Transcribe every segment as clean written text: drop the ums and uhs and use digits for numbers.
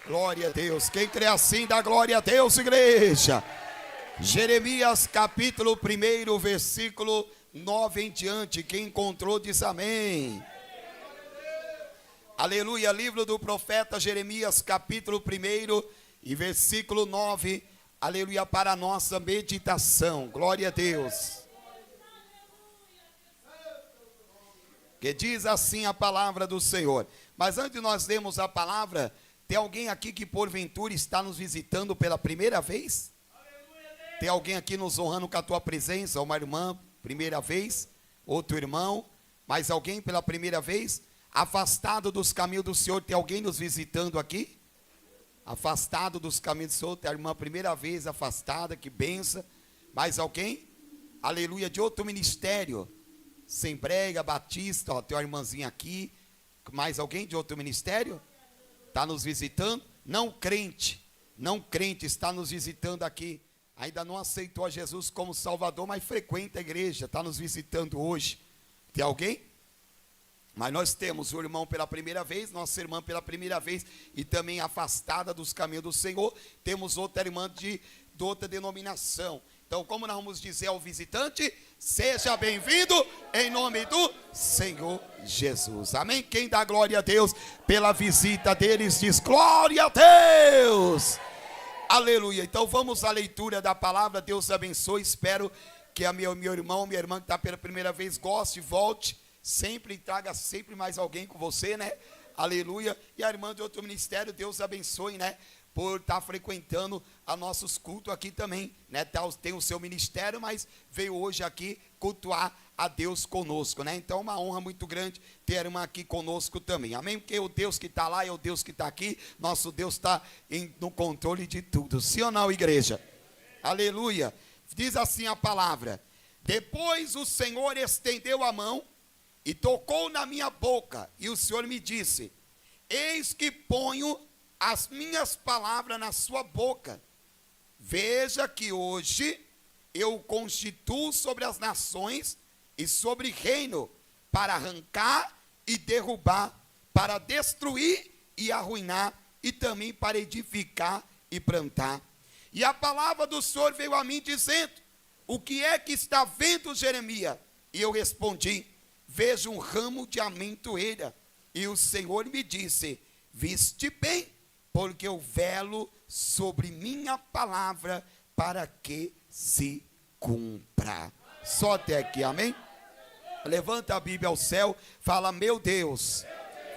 Glória a Deus. Quem crê assim, dá glória a Deus, igreja. Jeremias capítulo 1, versículo 9 em diante. Quem encontrou diz amém. Aleluia. Livro do profeta Jeremias capítulo 1 e versículo 9. Aleluia, para a nossa meditação. Glória a Deus. Que diz assim a palavra do Senhor. Mas antes de nós lermos a palavra, tem alguém aqui que porventura está nos visitando pela primeira vez? Tem alguém aqui nos honrando com a tua presença? Uma irmã, primeira vez? Outro irmão? Mais alguém pela primeira vez? Afastado dos caminhos do Senhor, tem alguém nos visitando aqui? Afastado dos caminhos do Senhor, tem a irmã primeira vez afastada, que benção. Mais alguém? Aleluia, de outro ministério. Assembleia Batista, ó, tem uma irmãzinha aqui. Mais alguém de outro ministério? Está nos visitando? Não crente está nos visitando aqui. Ainda não aceitou a Jesus como Salvador, mas frequenta a igreja, está nos visitando hoje. Tem alguém? Mas nós temos o irmão pela primeira vez, nossa irmã pela primeira vez, e também afastada dos caminhos do Senhor. Temos outra irmã de outra denominação. Então, como nós vamos dizer ao visitante, seja bem-vindo em nome do Senhor Jesus. Amém? Quem dá glória a Deus pela visita deles, diz glória a Deus. Aleluia. Então, vamos à leitura da palavra. Deus abençoe. Espero que meu irmão, minha irmã que está pela primeira vez, goste, volte. Sempre traga sempre mais alguém com você, né? Aleluia. E a irmã de outro ministério, Deus abençoe, né? Por estar frequentando a nossos cultos aqui também, né? Tem o seu ministério, mas veio hoje aqui cultuar a Deus conosco, né? Então, uma honra muito grande ter a irmã aqui conosco também, amém? Porque o Deus que está lá é o Deus que está aqui, nosso Deus está no controle de tudo, sim ou não, igreja? Aleluia. Diz assim a palavra: depois o Senhor estendeu a mão e tocou na minha boca, e o Senhor me disse: eis que ponho as minhas palavras na sua boca. Veja que hoje eu constituo sobre as nações e sobre reino, para arrancar e derrubar, para destruir e arruinar, e também para edificar e plantar. E a palavra do Senhor veio a mim dizendo: o que é que está vendo, Jeremias? E eu respondi: vejo um ramo de amendoeira. E o Senhor me disse: viste bem, porque eu velo sobre minha palavra para que se cumpra. Só até aqui, amém? Levanta a Bíblia ao céu, fala: meu Deus,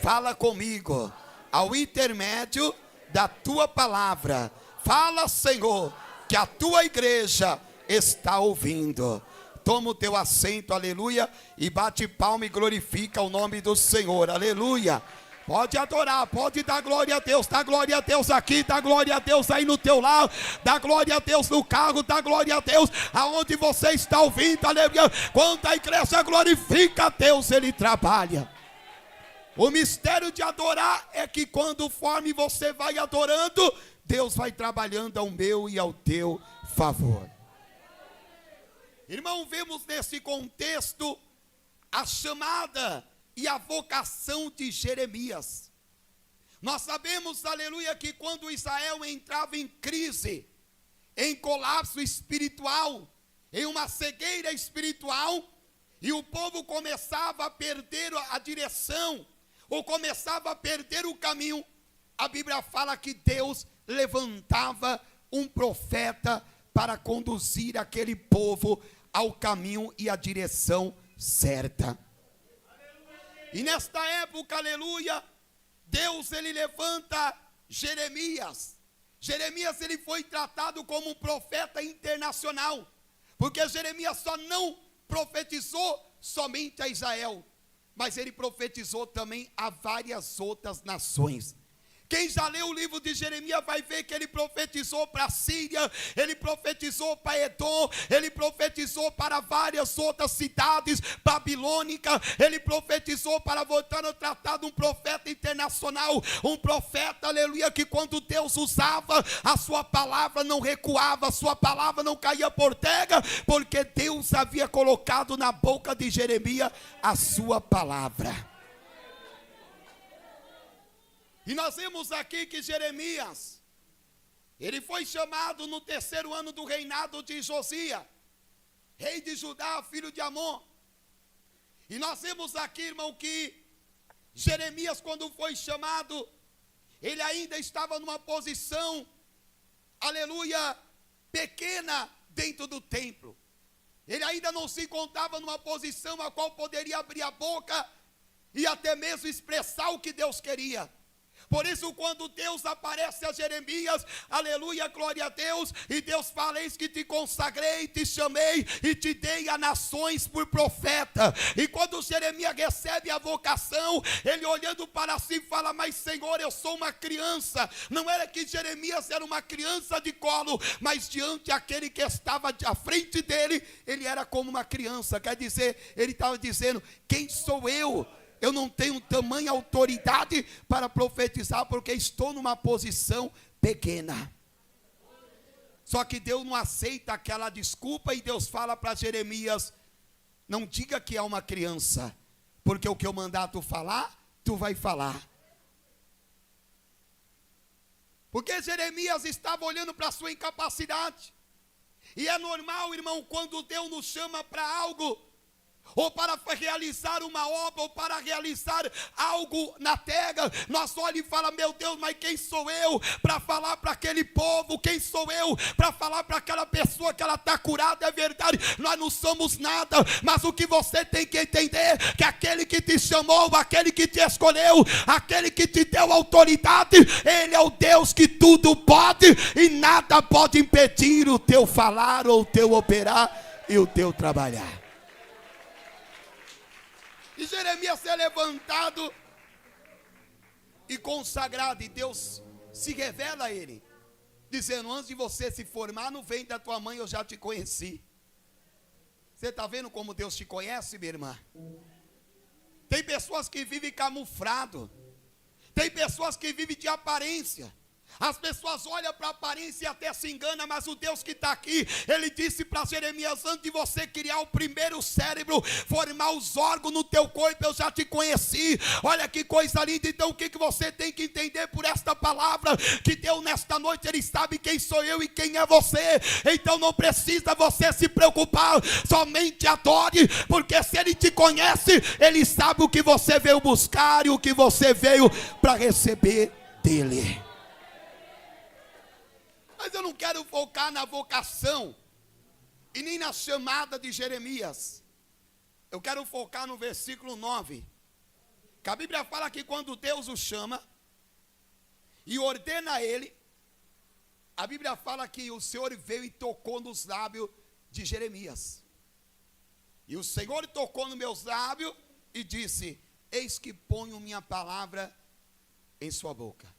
fala comigo, ao intermédio da tua palavra. Fala, Senhor, que a tua igreja está ouvindo. Toma o teu assento, aleluia, e bate palma e glorifica o nome do Senhor, aleluia. Pode adorar, pode dar glória a Deus, dá glória a Deus aqui, dá glória a Deus aí no teu lar, dá glória a Deus no carro, dá glória a Deus aonde você está ouvindo, aleluia. Quando a igreja glorifica a Deus, Ele trabalha. O mistério de adorar é que conforme você vai adorando, Deus vai trabalhando ao meu e ao teu favor. Irmão, vemos nesse contexto a chamada e a vocação de Jeremias. Nós sabemos, aleluia, que quando Israel entrava em crise, em colapso espiritual, em uma cegueira espiritual, e o povo começava a perder a direção, ou começava a perder o caminho, a Bíblia fala que Deus levantava um profeta para conduzir aquele povo ao caminho e à direção certa. E nesta época, aleluia, Deus ele levanta Jeremias. Jeremias ele foi tratado como um profeta internacional, porque Jeremias só não profetizou somente a Israel, mas ele profetizou também a várias outras nações. Quem já leu o livro de Jeremias vai ver que ele profetizou para a Síria, ele profetizou para Edom, ele profetizou para várias outras cidades babilônicas, ele profetizou para, voltar a tratar de um profeta internacional, um profeta, aleluia, que quando Deus usava, a sua palavra não recuava, a sua palavra não caía por terra, porque Deus havia colocado na boca de Jeremias a sua palavra. E nós vemos aqui que Jeremias, ele foi chamado no 3º ano do reinado de Josias, rei de Judá, filho de Amon. E nós vemos aqui, irmão, que Jeremias, quando foi chamado, ele ainda estava numa posição, aleluia, pequena dentro do templo. Ele ainda não se encontrava numa posição a qual poderia abrir a boca e até mesmo expressar o que Deus queria. Por isso, quando Deus aparece a Jeremias, aleluia, glória a Deus, e Deus fala: eis que te consagrei, te chamei e te dei a nações por profeta. E quando Jeremias recebe a vocação, ele olhando para si fala: mas Senhor, eu sou uma criança. Não era que Jeremias era uma criança de colo, mas diante daquele que estava à frente dele, ele era como uma criança. Quer dizer, ele estava dizendo: quem sou eu? Eu não tenho tamanha autoridade para profetizar, porque estou numa posição pequena. Só que Deus não aceita aquela desculpa, e Deus fala para Jeremias: não diga que é uma criança, porque o que eu mandar tu falar, tu vai falar. Porque Jeremias estava olhando para a sua incapacidade. E é normal, irmão, quando Deus nos chama para algo, ou para realizar uma obra, ou para realizar algo na terra, nós olhamos e falamos: meu Deus, mas quem sou eu para falar para aquele povo? Quem sou eu para falar para aquela pessoa que ela está curada? É verdade, nós não somos nada, mas o que você tem que entender, que aquele que te chamou, aquele que te escolheu, aquele que te deu autoridade, ele é o Deus que tudo pode, e nada pode impedir o teu falar, ou o teu operar, e o teu trabalhar. E Jeremias é levantado e consagrado, e Deus se revela a ele, dizendo: antes de você se formar no ventre da tua mãe, eu já te conheci. Você está vendo como Deus te conhece, minha irmã? Tem pessoas que vivem camuflado, tem pessoas que vivem de aparência. As pessoas olham para a aparência e até se enganam, mas o Deus que está aqui, ele disse para Jeremias: antes de você criar o primeiro cérebro, formar os órgãos no teu corpo, eu já te conheci. Olha que coisa linda. Então o que você tem que entender por esta palavra? Que Deus nesta noite, ele sabe quem sou eu e quem é você. Então não precisa você se preocupar, somente adore, porque se ele te conhece, ele sabe o que você veio buscar e o que você veio para receber dele. Mas eu não quero focar na vocação e nem na chamada de Jeremias. Eu quero focar no versículo 9. Que a Bíblia fala que quando Deus o chama e ordena a ele, a Bíblia fala que o Senhor veio e tocou nos lábios de Jeremias. E o Senhor tocou nos meus lábios e disse: eis que ponho minha palavra em sua boca.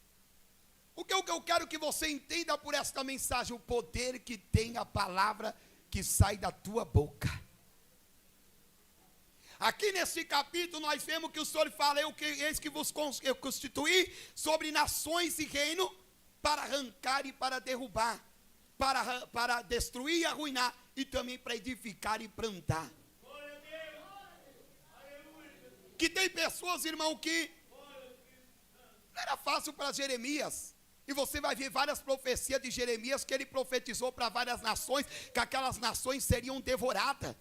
O que eu quero que você entenda por esta mensagem? O poder que tem a palavra que sai da tua boca. Aqui nesse capítulo nós vemos que o Senhor fala: eis que vos constituí sobre nações e reino, para arrancar e para derrubar, para destruir e arruinar, e também para edificar e plantar. Que tem pessoas, irmão, que não era fácil para Jeremias. E você vai ver várias profecias de Jeremias, que ele profetizou para várias nações, que aquelas nações seriam devoradas.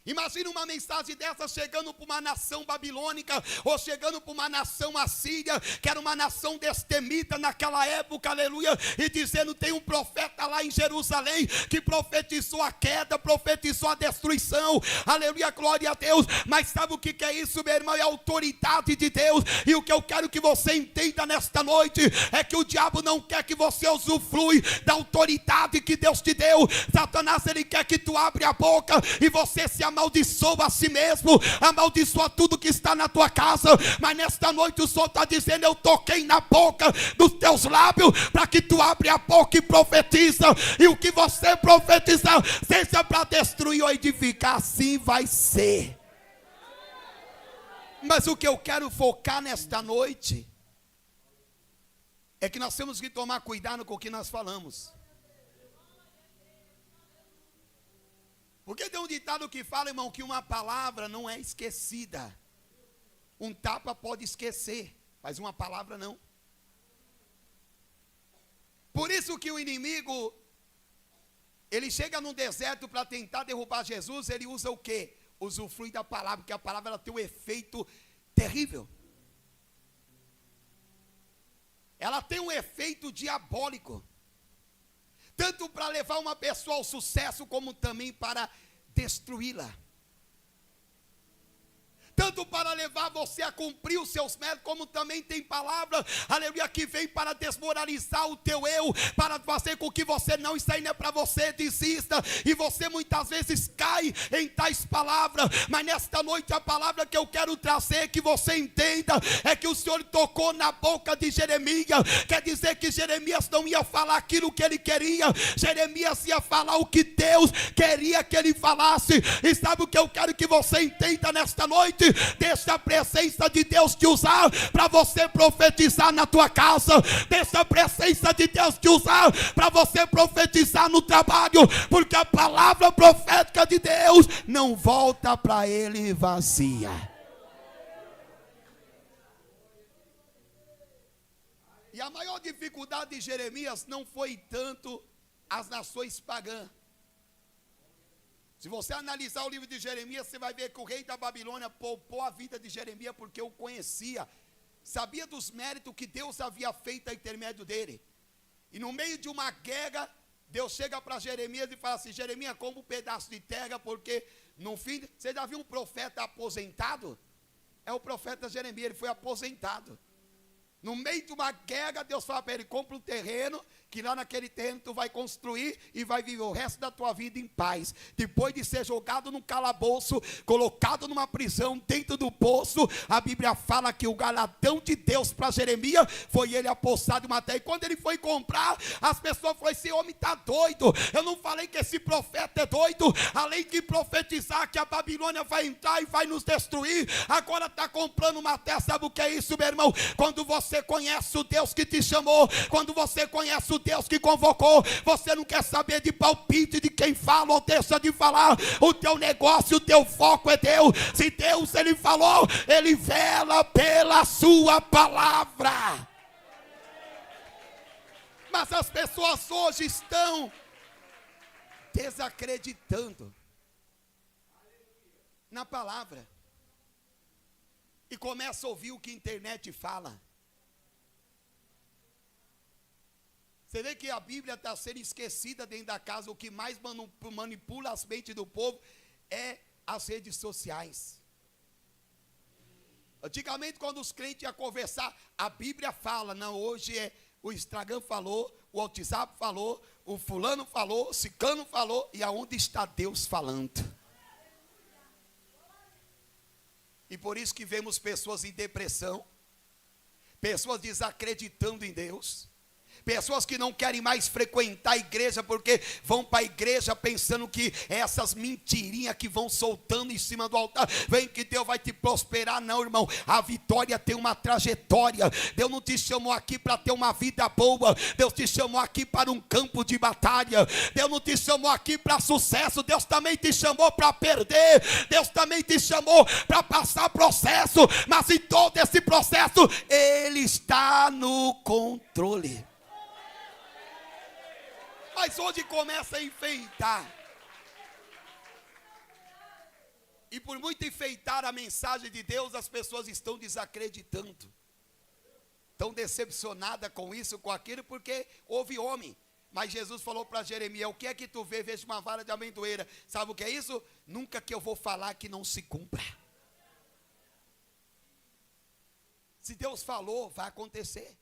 Imagina uma mensagem dessa chegando para uma nação babilônica, ou chegando para uma nação assíria, que era uma nação destemida naquela época, aleluia, e dizendo: tem um profeta lá em Jerusalém, que profetizou a queda, profetizou a destruição, aleluia, glória a Deus. Mas sabe o que é isso, meu irmão? É a autoridade de Deus. E o que eu quero que você entenda nesta noite, é que o diabo não quer que você usufrui da autoridade que Deus te deu. Satanás, ele quer que tu abra a boca, e você se amaldiçoa a si mesmo, amaldiçoa tudo que está na tua casa. Mas nesta noite o Senhor está dizendo: eu toquei na boca dos teus lábios, para que tu abra a boca e profetiza, e o que você profetizar, seja para destruir ou edificar, assim vai ser. Mas o que eu quero focar nesta noite é que nós temos que tomar cuidado com o que nós falamos. Porque tem um ditado que fala, irmão, que uma palavra não é esquecida. Um tapa pode esquecer, mas uma palavra não. Por isso que o inimigo, ele chega no deserto para tentar derrubar Jesus, ele usa o quê? Usufrui da palavra, porque a palavra ela tem um efeito terrível. Ela tem um efeito diabólico, tanto para levar uma pessoa ao sucesso, como também para destruí-la. Tanto para levar você a cumprir os seus méritos, como também tem palavra, aleluia, que vem para desmoralizar o teu eu, para fazer com que você não esteja para você, desista, e você muitas vezes cai em tais palavras. Mas nesta noite a palavra que eu quero trazer, que você entenda, é que o Senhor tocou na boca de Jeremias. Quer dizer que Jeremias não ia falar aquilo que ele queria, Jeremias ia falar o que Deus queria que ele falasse. E sabe o que eu quero que você entenda nesta noite? Deixa a presença de Deus te usar para você profetizar na tua casa. Deixa a presença de Deus te usar para você profetizar no trabalho, porque a palavra profética de Deus não volta para ele vazia. E a maior dificuldade de Jeremias não foi tanto as nações pagãs. Se você analisar o livro de Jeremias, você vai ver que o rei da Babilônia poupou a vida de Jeremias, porque o conhecia, sabia dos méritos que Deus havia feito a intermédio dele. E no meio de uma guerra, Deus chega para Jeremias e fala assim: Jeremias, como um pedaço de terra, porque no fim, você já viu um profeta aposentado? É o profeta Jeremias, ele foi aposentado. No meio de uma guerra, Deus fala para ele: compra um terreno, que lá naquele terreno tu vai construir e vai viver o resto da tua vida em paz. Depois de ser jogado num calabouço, colocado numa prisão dentro do poço, a Bíblia fala que o galardão de Deus para Jeremias foi ele apossado em uma terra. E quando ele foi comprar, as pessoas falaram: esse homem está doido. Eu não falei que esse profeta é doido? Além de profetizar que a Babilônia vai entrar e vai nos destruir, agora está comprando uma terra. Sabe o que é isso, meu irmão? Quando você conhece o Deus que te chamou, quando você conhece o Deus que convocou, você não quer saber de palpite de quem fala ou deixa de falar. O teu negócio, o teu foco é Deus. Se Deus ele falou, ele vela pela sua palavra. Mas as pessoas hoje estão desacreditando na palavra e começa a ouvir o que a internet fala. Você vê que a Bíblia está sendo esquecida dentro da casa. O que mais manipula as mentes do povo é as redes sociais. Antigamente, quando os crentes iam conversar, a Bíblia fala. Não, hoje é o Instagram falou, o WhatsApp falou, o fulano falou, o ciclano falou. E aonde está Deus falando? E por isso que vemos pessoas em depressão, pessoas desacreditando em Deus, pessoas que não querem mais frequentar a igreja, porque vão para a igreja pensando que essas mentirinhas que vão soltando em cima do altar, vem que Deus vai te prosperar. Não, irmão, a vitória tem uma trajetória. Deus não te chamou aqui para ter uma vida boa, Deus te chamou aqui para um campo de batalha. Deus não te chamou aqui para sucesso, Deus também te chamou para perder, Deus também te chamou para passar processo, mas em todo esse processo, Ele está no controle. Mas hoje começa a enfeitar. E por muito enfeitar a mensagem de Deus, as pessoas estão desacreditando. Estão decepcionadas com isso, com aquilo, porque houve homem. Mas Jesus falou para Jeremias: o que é que tu vê? Vejo uma vara de amendoeira. Sabe o que é isso? Nunca que eu vou falar que não se cumpra. Se Deus falou, vai acontecer.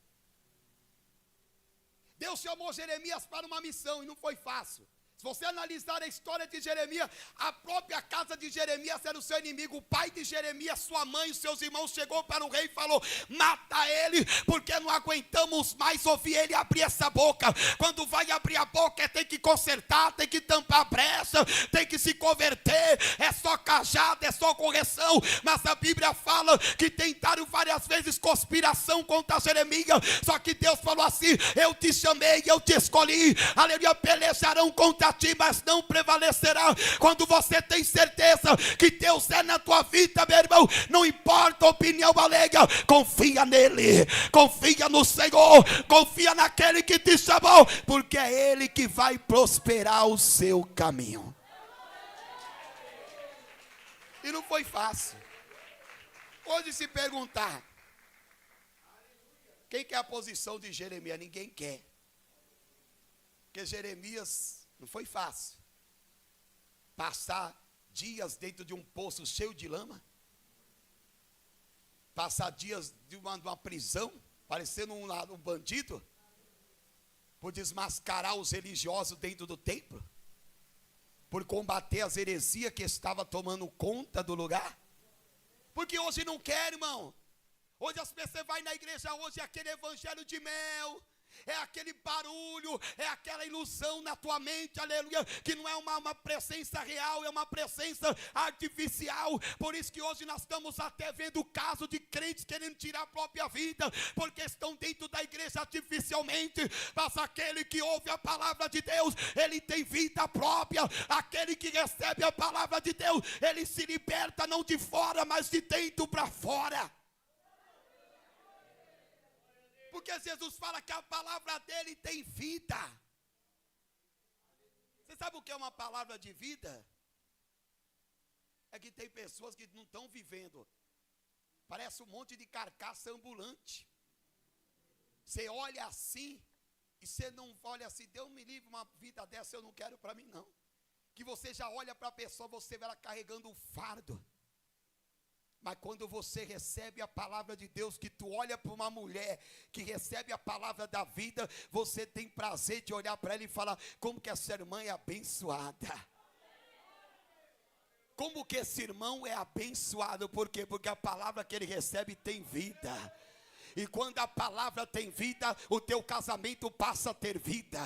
Deus chamou Jeremias para uma missão e não foi fácil. Se você analisar a história de Jeremias, a própria casa de Jeremias era o seu inimigo. O pai de Jeremias, sua mãe e seus irmãos chegou para o rei e falou: mata ele, porque não aguentamos mais ouvir ele abrir essa boca. Quando vai abrir a boca, tem que consertar, tem que tampar a brecha, tem que se converter. É só cajado, é só correção. Mas a Bíblia fala que tentaram várias vezes conspiração contra Jeremias. Só que Deus falou assim: eu te chamei, eu te escolhi. Aleluia, pelejarão contra contra ti, mas não prevalecerá. Quando você tem certeza que Deus é na tua vida, meu irmão, não importa a opinião alheia, confia nele, confia no Senhor, confia naquele que te chamou, porque é ele que vai prosperar o seu caminho. E não foi fácil. Hoje, se perguntar quem quer a posição de Jeremias, ninguém quer. Porque Jeremias não foi fácil passar dias dentro de um poço cheio de lama, passar dias de uma prisão, parecendo um bandido, por desmascarar os religiosos dentro do templo, por combater as heresias que estavam tomando conta do lugar. Porque hoje não quer, irmão. Hoje as pessoas vão na igreja, hoje é aquele evangelho de mel, é aquele barulho, é aquela ilusão na tua mente, aleluia, que não é uma presença real, é uma presença artificial. Por isso que hoje nós estamos até vendo o caso de crentes querendo tirar a própria vida, porque estão dentro da igreja artificialmente. Mas aquele que ouve a palavra de Deus, ele tem vida própria. Aquele que recebe a palavra de Deus, ele se liberta não de fora, mas de dentro para fora. Porque Jesus fala que a palavra dele tem vida. Você sabe o que é uma palavra de vida? É que tem pessoas que não estão vivendo. Parece um monte de carcaça ambulante. Você olha assim, e você não olha assim, Deus me livre, uma vida dessa eu não quero para mim não. Que você já olha para a pessoa, você vê ela carregando um fardo. Mas quando você recebe a palavra de Deus, que tu olha para uma mulher que recebe a palavra da vida, você tem prazer de olhar para ela e falar, como que essa irmã é abençoada. Como que esse irmão é abençoado, por quê? Porque a palavra que ele recebe tem vida. E quando a palavra tem vida, o teu casamento passa a ter vida.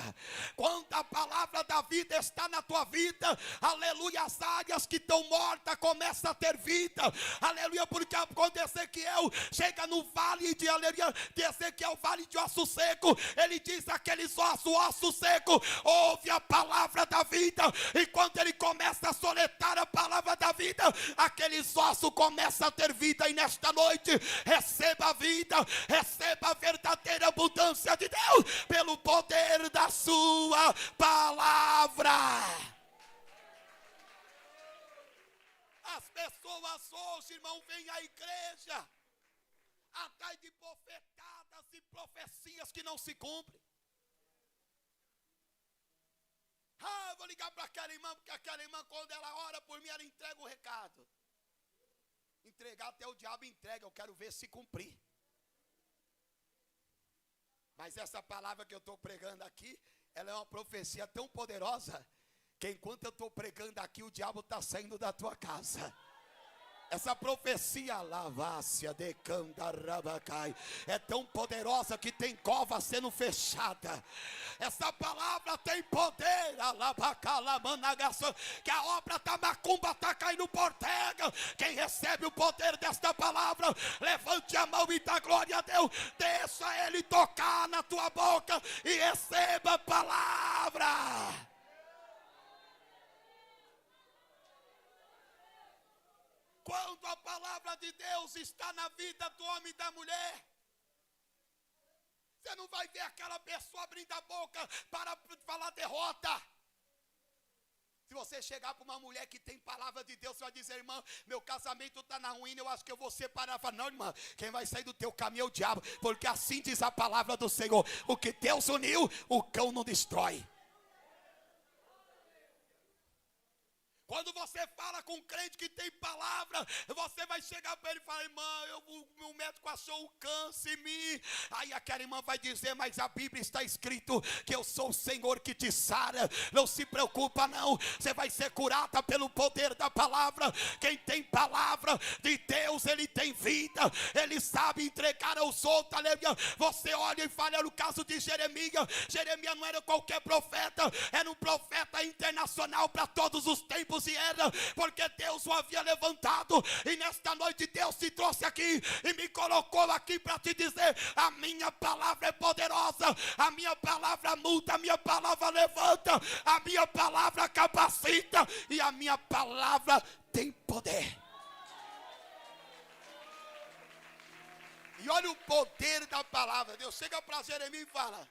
Quando a palavra da vida está na tua vida, aleluia, as áreas que estão mortas começam a ter vida. Aleluia, porque quando Ezequiel chega no vale de, aleluia, de Ezequiel, vale de osso seco, ele diz aqueles osso seco, ouve a palavra da vida. E quando ele começa a soletar a palavra da vida, aqueles ossos começam a ter vida. E nesta noite, receba a vida, receba a verdadeira abundância de Deus pelo poder da sua palavra. As pessoas hoje, irmão, vêm à igreja atrás de profetadas e profecias que não se cumprem. Eu vou ligar para aquela irmã, porque aquela irmã, quando ela ora por mim, ela entrega o recado. Entregar até o diabo entrega, eu quero ver se cumprir. Mas essa palavra que eu estou pregando aqui, ela é uma profecia tão poderosa, que enquanto eu estou pregando aqui, o diabo está saindo da tua casa. Essa profecia lavácia de candarabacai é tão poderosa que tem cova sendo fechada. Essa palavra tem poder, que a obra da macumba está caindo por terra. Quem recebe o poder desta palavra, levante a mão e dá glória a Deus. Deixa ele tocar na tua boca e receba a palavra. Quando a palavra de Deus está na vida do homem e da mulher, você não vai ver aquela pessoa abrindo a boca para falar derrota. Se você chegar para uma mulher que tem palavra de Deus, você vai dizer, irmã, meu casamento está na ruína, eu acho que eu vou separar. Fala, não, irmã, quem vai sair do teu caminho é o diabo, porque assim diz a palavra do Senhor, o que Deus uniu, o cão não destrói. Quando você fala com um crente que tem palavra, você vai chegar para ele e falar, irmã, o médico achou o câncer em mim. Aí aquela irmã vai dizer, mas a Bíblia está escrito que eu sou o Senhor que te sara. Não se preocupa não, você vai ser curada pelo poder da palavra. Quem tem palavra de Deus, ele tem vida, ele sabe entregar aos outros. Aleluia. Você olha e fala, no caso de Jeremias, Jeremias não era qualquer profeta, era um profeta internacional para todos os tempos. era, porque Deus o havia levantado. E nesta noite Deus te trouxe aqui e me colocou aqui para te dizer: a minha palavra é poderosa, a minha palavra muda, a minha palavra levanta, a minha palavra capacita e a minha palavra tem poder. E olha o poder da palavra. Deus chega para Jeremias e fala: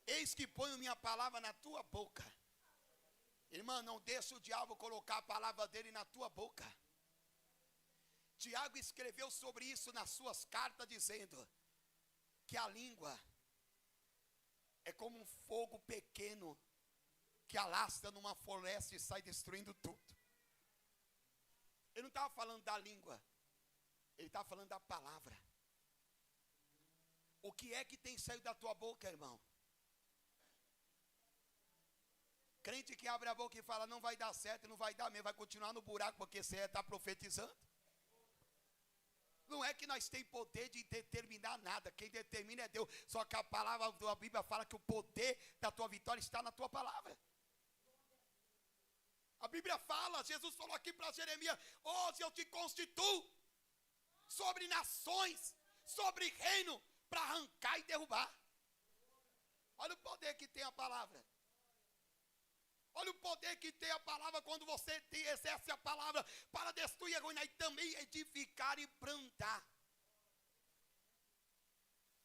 eis que ponho minha palavra na tua boca. Irmã, não deixa o diabo colocar a palavra dele na tua boca. Tiago escreveu sobre isso nas suas cartas, dizendo que a língua é como um fogo pequeno que alastra numa floresta e sai destruindo tudo. Ele não estava falando da língua, ele estava falando da palavra. O que é que tem saído da tua boca, irmão? Crente que abre a boca e fala: não vai dar certo, não vai dar mesmo, vai continuar no buraco porque você está profetizando. Não é que nós temos poder de determinar nada, quem determina é Deus. Só que a palavra da Bíblia fala que o poder da tua vitória está na tua palavra. A Bíblia fala, Jesus falou aqui para Jeremias: hoje eu te constituo sobre nações, sobre reino, para arrancar e derrubar. Olha o poder que tem a palavra. Olha o poder que tem a palavra quando você exerce a palavra para destruir, arruinar e também edificar e plantar.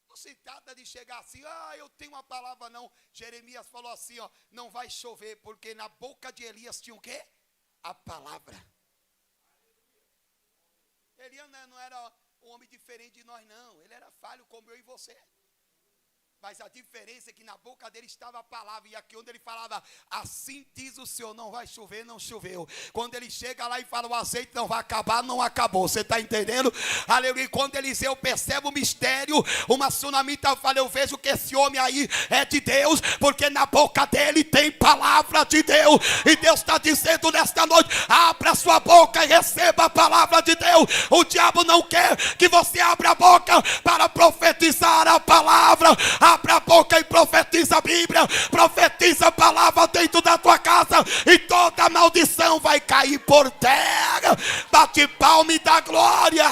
Não se trata de chegar assim: eu tenho uma palavra, não. Jeremias falou assim, não vai chover, porque na boca de Elias tinha o quê? A palavra. Elias não era um homem diferente de nós, não. Ele era falho como eu e você. Mas a diferença é que na boca dele estava a palavra. E aqui onde ele falava: assim diz o Senhor, não vai chover, não choveu. Quando ele chega lá e fala: o azeite não vai acabar, não acabou. Você está entendendo? Aleluia. Quando Eliseu percebe o mistério, uma sunamita fala: eu vejo que esse homem aí é de Deus, porque na boca dele tem palavra de Deus. E Deus está dizendo nesta noite: abra sua boca e receba a palavra de Deus. O diabo não quer que você abra a boca para profetizar a palavra. Abra a boca e profetiza a Bíblia, profetiza a palavra dentro da tua casa e toda maldição vai cair por terra. Bate palma e dá glória.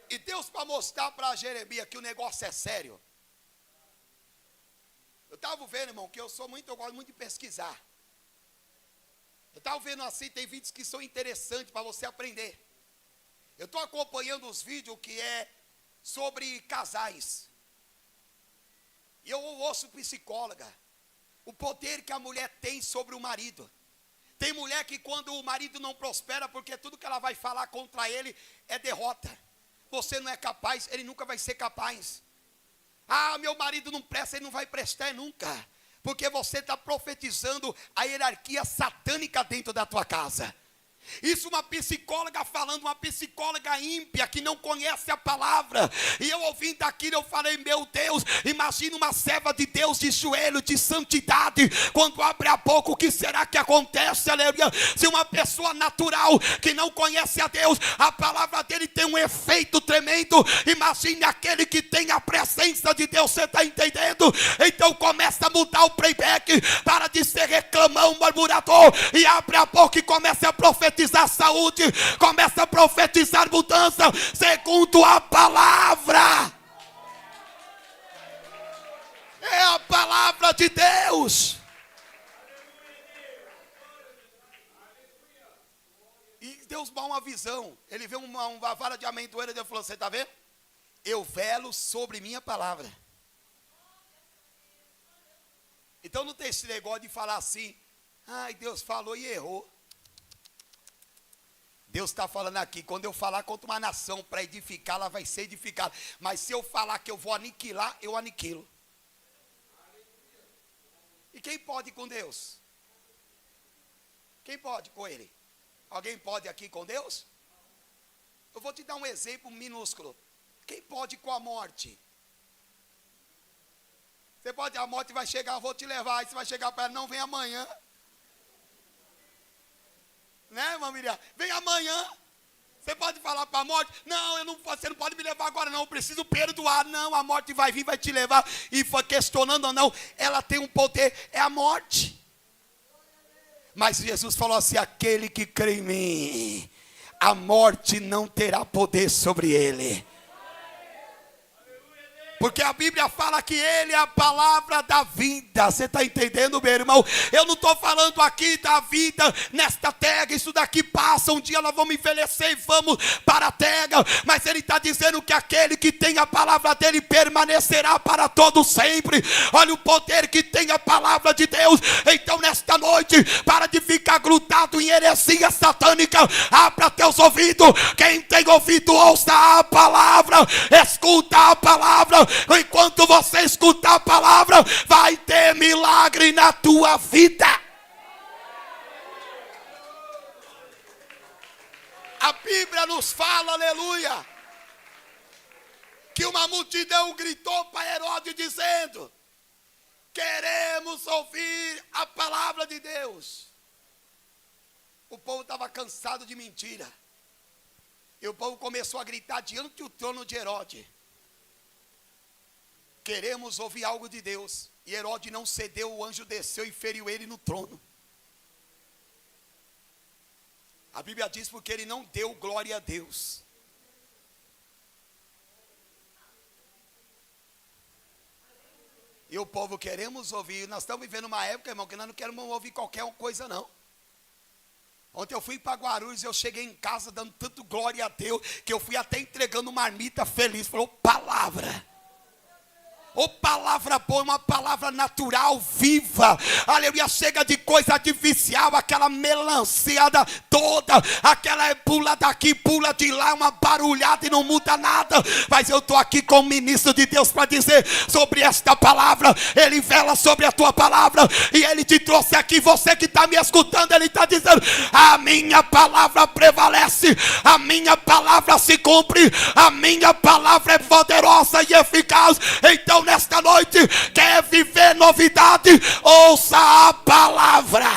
E Deus, para mostrar para Jeremias que o negócio é sério. Eu estava vendo, irmão, que eu gosto muito de pesquisar. Eu estava vendo assim, tem vídeos que são interessantes para você aprender. Eu estou acompanhando os vídeos que é sobre casais. E eu ouço psicóloga. O poder que a mulher tem sobre o marido. Tem mulher que quando o marido não prospera, porque tudo que ela vai falar contra ele é derrota. Você não é capaz, ele nunca vai ser capaz. Meu marido não presta, ele não vai prestar nunca. Porque você está profetizando a hierarquia satânica dentro da tua casa. Isso uma psicóloga falando, uma psicóloga ímpia que não conhece a palavra. E eu ouvindo aquilo, eu falei: meu Deus, imagina uma serva de Deus de joelho, de santidade, quando abre a boca, o que será que acontece? Aleluia. Se uma pessoa natural que não conhece a Deus, a palavra dele tem um efeito tremendo. Imagine aquele que tem a presença de Deus. Você está entendendo? Então começa a mudar o playback, para de ser reclamão, murmurador, e abre a boca e começa a profetizar saúde, começa a profetizar mudança segundo a palavra. É a palavra de Deus. E Deus dá uma visão. Ele vê uma vara de amendoeira e Deus falou: você está vendo? Eu velo sobre minha palavra. Então não tem esse negócio de falar assim: Deus falou e errou. Deus está falando aqui: quando eu falar contra uma nação para edificar, ela vai ser edificada. Mas se eu falar que eu vou aniquilar, eu aniquilo. E quem pode com Deus? Quem pode com Ele? Alguém pode aqui com Deus? Eu vou te dar um exemplo minúsculo. Quem pode com a morte? Você pode, a morte vai chegar, eu vou te levar. Aí você vai chegar para ela: não, vem amanhã. Né, irmã Miriam? Vem amanhã. Você pode falar para a morte, não, você não pode me levar agora não, eu preciso perdoar. Não, a morte vai vir, vai te levar. E foi questionando ou não, ela tem um poder, é a morte. Mas Jesus falou assim, aquele que crê em mim, a morte não terá poder sobre ele. Porque a Bíblia fala que Ele é a palavra da vida. Você está entendendo, meu irmão? Eu não estou falando aqui da vida nesta terra. Isso daqui passa. Um dia nós vamos envelhecer e vamos para a terra. Mas Ele está dizendo que aquele que tem a palavra dEle permanecerá para todo sempre. Olha o poder que tem a palavra de Deus. Então nesta noite, para de ficar grudado em heresia satânica, abra teus ouvidos. Quem tem ouvido, ouça a palavra. Escuta a palavra. Enquanto você escutar a palavra, vai ter milagre na tua vida. A Bíblia nos fala, aleluia, que uma multidão gritou para Herodes dizendo, queremos ouvir a palavra de Deus. O povo estava cansado de mentira. E o povo começou a gritar diante do trono de Herodes. Queremos ouvir algo de Deus. E Herodes não cedeu, o anjo desceu e feriu ele no trono. A Bíblia diz porque ele não deu glória a Deus. E o povo queremos ouvir. Nós estamos vivendo uma época, irmão, que nós não queremos ouvir qualquer coisa não. Ontem eu fui para Guarulhos, eu cheguei em casa dando tanto glória a Deus, que eu fui até entregando marmita feliz. Falou, palavra. Ô palavra boa, uma palavra natural, viva, aleluia, chega de coisa artificial, aquela melanciada toda, aquela pula daqui, pula de lá, uma barulhada e não muda nada. Mas eu estou aqui como ministro de Deus para dizer sobre esta palavra. Ele vela sobre a tua palavra e Ele te trouxe aqui, você que está me escutando, Ele está dizendo, a minha palavra prevalece, a minha palavra se cumpre, a minha palavra é poderosa e eficaz. Então nesta noite, quer viver novidade? Ouça a palavra.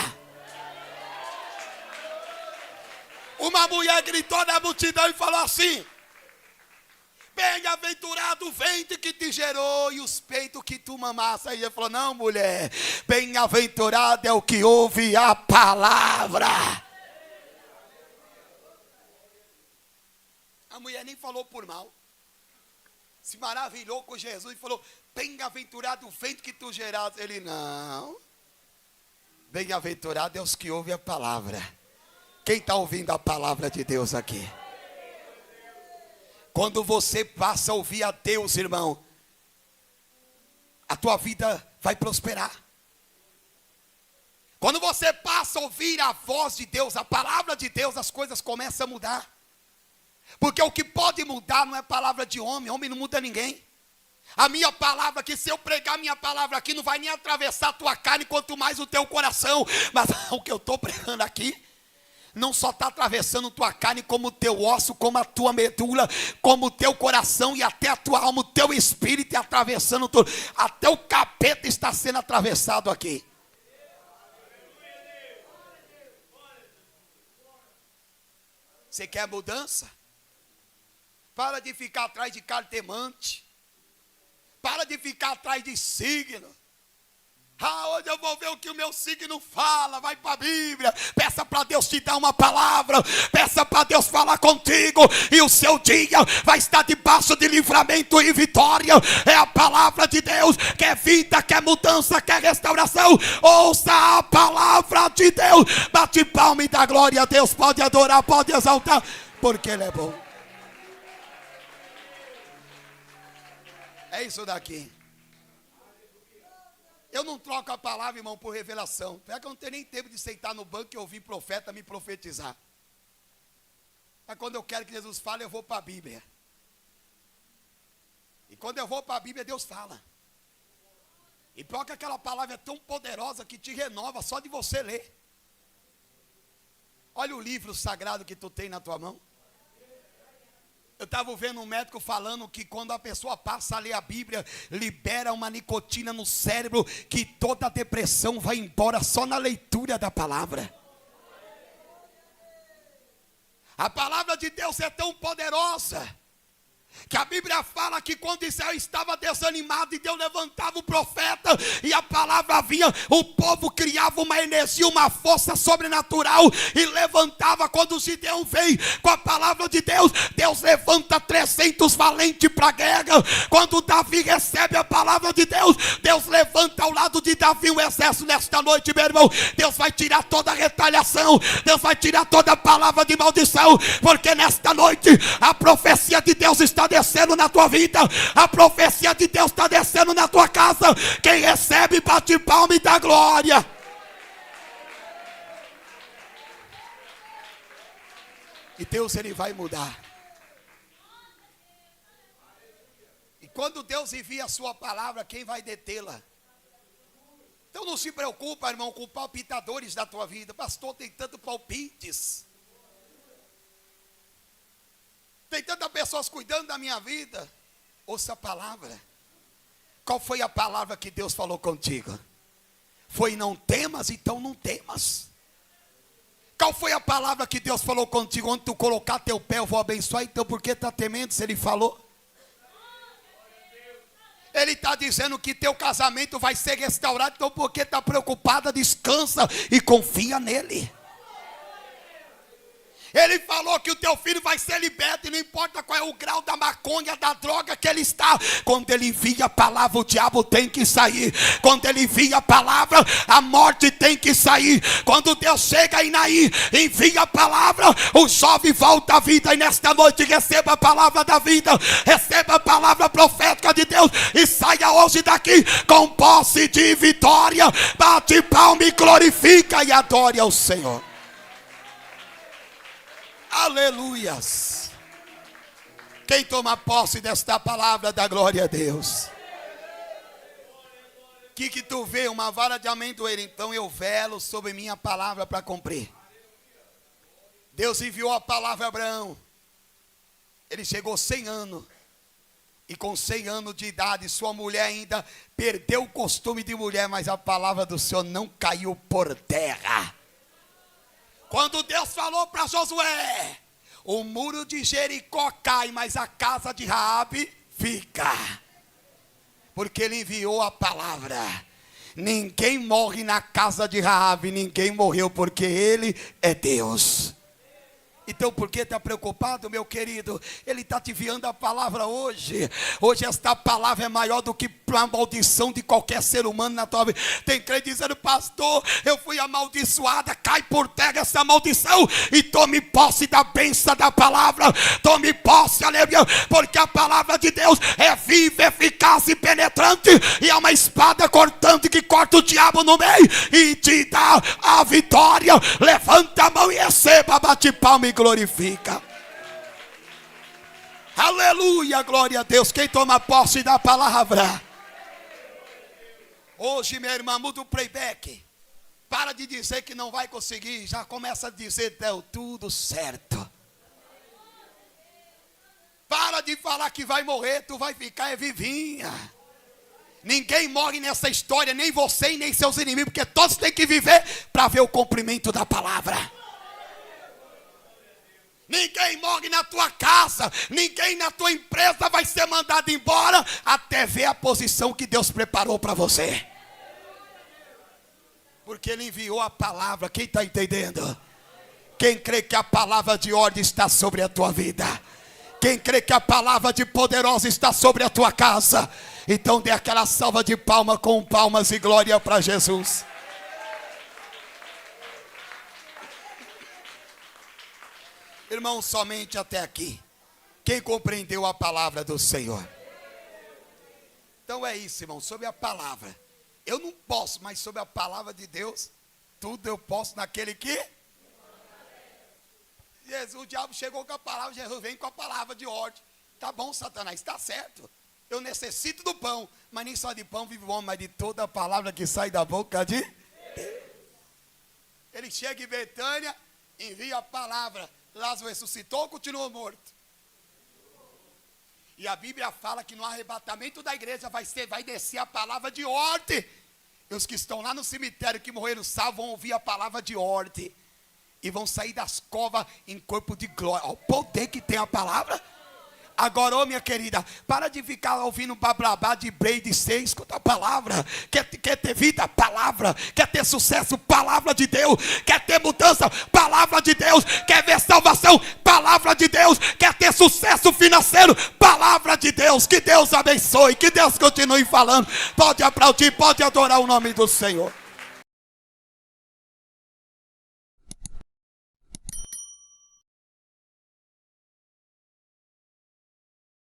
Uma mulher gritou na multidão e falou assim, bem-aventurado o ventre que te gerou e os peitos que tu mamaste. Aí ele falou, não mulher, bem-aventurado é o que ouve a palavra. A mulher nem falou por mal. Se maravilhou com Jesus e falou, bem-aventurado o ventre que tu geraste. Ele, não. Bem-aventurado é os que ouvem a palavra. Quem está ouvindo a palavra de Deus aqui? Quando você passa a ouvir a Deus, irmão, a tua vida vai prosperar. Quando você passa a ouvir a voz de Deus, a palavra de Deus, as coisas começam a mudar. Porque o que pode mudar não é palavra de homem, homem não muda ninguém. A minha palavra aqui, se eu pregar minha palavra aqui, não vai nem atravessar a tua carne, quanto mais o teu coração. Mas o que eu estou pregando aqui, não só está atravessando tua carne, como o teu osso, como a tua medula, como o teu coração e até a tua alma, o teu espírito é atravessando tudo. Até o capeta está sendo atravessado aqui. Você quer mudança? Para de ficar atrás de cartomante. Para de ficar atrás de signo. Hoje eu vou ver o que o meu signo fala. Vai para a Bíblia. Peça para Deus te dar uma palavra. Peça para Deus falar contigo. E o seu dia vai estar debaixo de livramento e vitória. É a palavra de Deus. Quer vida, quer mudança, quer restauração. Ouça a palavra de Deus. Bate palma e dá glória a Deus. Pode adorar, pode exaltar. Porque Ele é bom. É isso daqui. Eu não troco a palavra, irmão, por revelação. É que eu não tenho nem tempo de sentar no banco e ouvir profeta me profetizar. Mas quando eu quero que Jesus fale, eu vou para a Bíblia. E quando eu vou para a Bíblia, Deus fala. E pior que aquela palavra é tão poderosa que te renova só de você ler. Olha o livro sagrado que tu tem na tua mão. Eu estava vendo um médico falando que quando a pessoa passa a ler a Bíblia, libera uma nicotina no cérebro, que toda a depressão vai embora só na leitura da palavra. A palavra de Deus é tão poderosa que a Bíblia fala que quando Israel estava desanimado e Deus levantava o profeta e a palavra vinha, o povo criava uma energia, uma força sobrenatural e levantava. Quando o Gideão vem com a palavra de Deus, Deus levanta 300 valentes para a guerra. Quando Davi recebe a palavra de Deus, Deus levanta ao lado de Davi um exército. Nesta noite, meu irmão, Deus vai tirar toda a retaliação, Deus vai tirar toda a palavra de maldição, porque nesta noite a profecia de Deus está descendo na tua vida, a profecia de Deus está descendo na tua casa. Quem recebe, bate palma e dá glória. E Deus, ele vai mudar. E quando Deus envia a sua palavra, quem vai detê-la? Então não se preocupa, irmão, com palpitadores da tua vida. Pastor, tem tanto palpites, tem tantas pessoas cuidando da minha vida. Ouça a palavra. Qual foi a palavra que Deus falou contigo? Foi não temas, então não temas. Qual foi a palavra que Deus falou contigo? Onde tu colocar teu pé eu vou abençoar. Então por que está temendo se Ele falou? Ele está dizendo que teu casamento vai ser restaurado. Então por que está preocupada? Descansa e confia nele. Ele falou que o teu filho vai ser liberto, e não importa qual é o grau da maconha, da droga que ele está. Quando ele envia a palavra, o diabo tem que sair. Quando ele envia a palavra, a morte tem que sair. Quando Deus chega e aí envia a palavra, o jovem volta à vida. E nesta noite receba a palavra da vida, receba a palavra profética de Deus, e saia hoje daqui com posse de vitória. Bate palma e glorifica e adore ao Senhor. Aleluias. Quem toma posse desta palavra, dá glória a Deus. Que tu vê? Uma vara de amendoeira. Então eu velo sobre minha palavra para cumprir. Deus enviou a palavra a Abraão. Ele chegou 100 anos. E com 100 anos de idade, sua mulher ainda perdeu o costume de mulher, mas a palavra do Senhor não caiu por terra. Quando Deus falou para Josué, o muro de Jericó cai, mas a casa de Raabe fica. Porque ele enviou a palavra. Ninguém morre na casa de Raabe, ninguém morreu, porque ele é Deus. Então por que está preocupado, meu querido? Ele está te enviando a palavra hoje. Hoje esta palavra é maior do que a maldição de qualquer ser humano na tua vida. Tem crente dizendo: pastor, eu fui amaldiçoada. Cai por terra essa maldição e tome posse da bênção da palavra. Tome posse, aleluia, porque a palavra de Deus é viva, eficaz e penetrante, e é uma espada cortante que corta o diabo no meio e te dá a vitória. Levanta a mão e receba, bate palma e glorifica. Aleluia, glória a Deus. Quem toma posse da palavra hoje, minha irmã, muda o playback. Para de dizer que não vai conseguir. Já começa a dizer: deu tudo certo. Para de falar que vai morrer. Tu vai ficar vivinha. Ninguém morre nessa história, nem você e nem seus inimigos, porque todos têm que viver para ver o cumprimento da palavra. Ninguém morre na tua casa, ninguém na tua empresa vai ser mandado embora até ver a posição que Deus preparou para você. Porque Ele enviou a palavra. Quem está entendendo? Quem crê que a palavra de ordem está sobre a tua vida? Quem crê que a palavra de poderosa está sobre a tua casa? Então dê aquela salva de palmas com palmas e glória para Jesus. Irmão, somente até aqui. Quem compreendeu a palavra do Senhor? Então é isso, irmão, sobre a palavra. Eu não posso, mas sobre a palavra de Deus, tudo eu posso naquele que... Jesus, o diabo chegou com a palavra, Jesus vem com a palavra de ordem. Tá bom, Satanás, está certo. Eu necessito do pão, mas nem só de pão vive o homem, mas de toda a palavra que sai da boca de Deus. Ele chega em Betânia, envia a palavra. Lázaro ressuscitou ou continuou morto? E a Bíblia fala que no arrebatamento da igreja vai descer a palavra de ordem. E os que estão lá no cemitério, que morreram salvos, vão ouvir a palavra de ordem. e vão sair das covas em corpo de glória. Olha o poder que tem a palavra. Agora, ô minha querida, para de ficar ouvindo bablabá de Brady 6, escuta a palavra. Quer ter vida? Palavra. Quer ter sucesso? Palavra de Deus. Quer ter mudança? Palavra de Deus. Quer ver salvação? Palavra de Deus. Quer ter sucesso financeiro? Palavra de Deus. Que Deus abençoe, que Deus continue falando. Pode aplaudir, pode adorar o nome do Senhor.